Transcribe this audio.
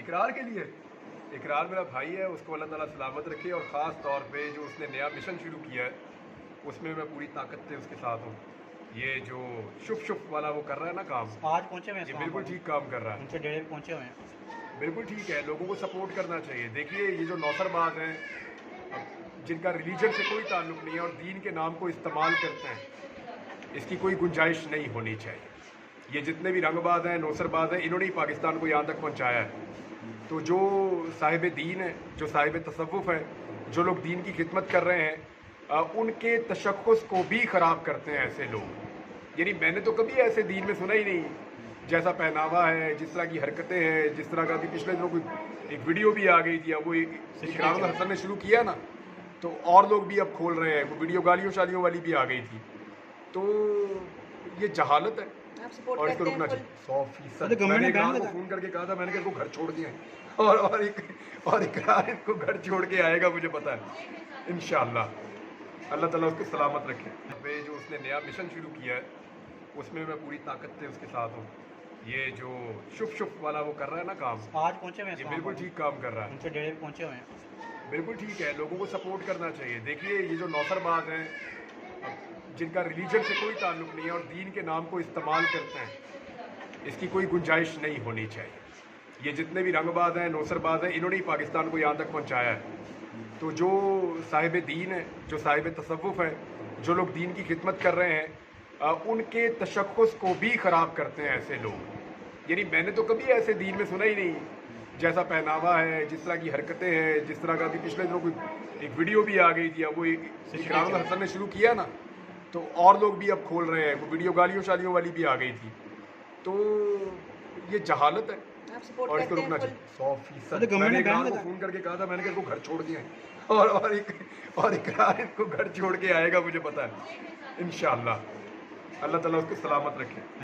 اقرار کے لیے اقرار میرا بھائی ہے، اس کو اللہ تعالیٰ سلامت رکھے، اور خاص طور پہ جو اس نے نیا مشن شروع کیا ہے اس میں پوری طاقت سے اس کے ساتھ ہوں۔ یہ جو شف شف والا وہ کر رہا ہے نا کام، آج پہنچے ہوئے ہیں یہ بالکل ٹھیک کام کر رہا ہے، ان سے ڈیڑھ پہنچے ہوئے ہیں۔ بالکل ٹھیک ہے، لوگوں کو سپورٹ کرنا چاہیے۔ دیکھیے یہ جو نوسر باز ہیں جن کا ریلیجن سے کوئی تعلق نہیں ہے اور دین کے نام کو استعمال کرتے ہیں، اس کی کوئی گنجائش نہیں ہونی چاہیے۔ یہ جتنے بھی رنگ باز ہیں، نوسر باز ہیں، انہوں نے ہی پاکستان کو یہاں تک پہنچایا ہے۔ تو جو صاحب دین ہیں، جو صاحب تصوف ہیں، جو لوگ دین کی خدمت کر رہے ہیں، ان کے تشخص کو بھی خراب کرتے ہیں ایسے لوگ۔ یعنی میں نے تو کبھی ایسے دین میں سنا ہی نہیں، جیسا پہناوا ہے، جس طرح کی حرکتیں ہیں، جس طرح کا بھی پچھلے دنوں کوئی ایک ویڈیو بھی آ گئی تھی، اب وہ اقرار الحسن نے شروع کیا نا، تو اور لوگ بھی اب کھول رہے ہیں، وہ ویڈیو گالیوں شالیوں والی بھی آ گئی تھی۔ تو یہ جہالت ہے اور اس کو رکنا چاہیے 100%۔ میں نے اقرار کو فون کر کے کہا تھا، میں نے کہا اس کو گھر چھوڑ دیا ہے، اور اقرار اس کو گھر چھوڑ کے آئے گا، مجھے پتا ہے انشاءاللہ۔ اللہ تعالیٰ اس کو سلامت رکھے۔ جو اس نے نیا مشن شروع کیا ہے اس میں پوری طاقت سے اس کے ساتھ ہوں۔ یہ جو شف شف والا وہ کر رہا ہے نا کام، آج پہنچے ہوئے ہیں یہ بالکل ٹھیک کام کر رہا ہے، ان سے ڈیڑھ پہنچے ہوئے ہیں۔ بالکل ٹھیک ہے، لوگوں کو سپورٹ کرنا چاہیے۔ دیکھیے یہ جو نوسر باز ہیں جن کا ریلیجن سے کوئی تعلق نہیں ہے اور دین کے نام کو استعمال کرتے ہیں، اس کی کوئی گنجائش نہیں ہونی چاہیے۔ یہ جتنے بھی رنگ باز ہیں، نوسر باز ہیں، انہوں نے ہی پاکستان کو یہاں تک پہنچایا ہے۔ تو جو صاحب دین ہیں، جو صاحب تصوف ہیں، جو لوگ دین کی خدمت کر رہے ہیں، ان کے تشخص کو بھی خراب کرتے ہیں ایسے لوگ۔ یعنی میں نے تو کبھی ایسے دین میں سنا ہی نہیں، جیسا پہناوا ہے، جس طرح کی حرکتیں ہیں، جس طرح کا بھی پچھلے دنوں کوئی ایک ویڈیو بھی آ گئی تھی، اب وہ اقرار الحسن نے شروع کیا نا، تو اور لوگ بھی اب کھول رہے ہیں، وہ ویڈیو گالیوں شالیوں والی بھی آ گئی تھی۔ تو یہ جہالت ہے اور اس کو رکنا چاہیے 100%۔ میں نے اقرار کو فون کر کے کہا تھا، میں نے کہا اس کو گھر چھوڑ دیا ہے، اور اقرار اس کو گھر چھوڑ کے آئے گا، مجھے پتا ہے انشاءاللہ۔ اللہ تعالیٰ اس کو سلامت رکھے۔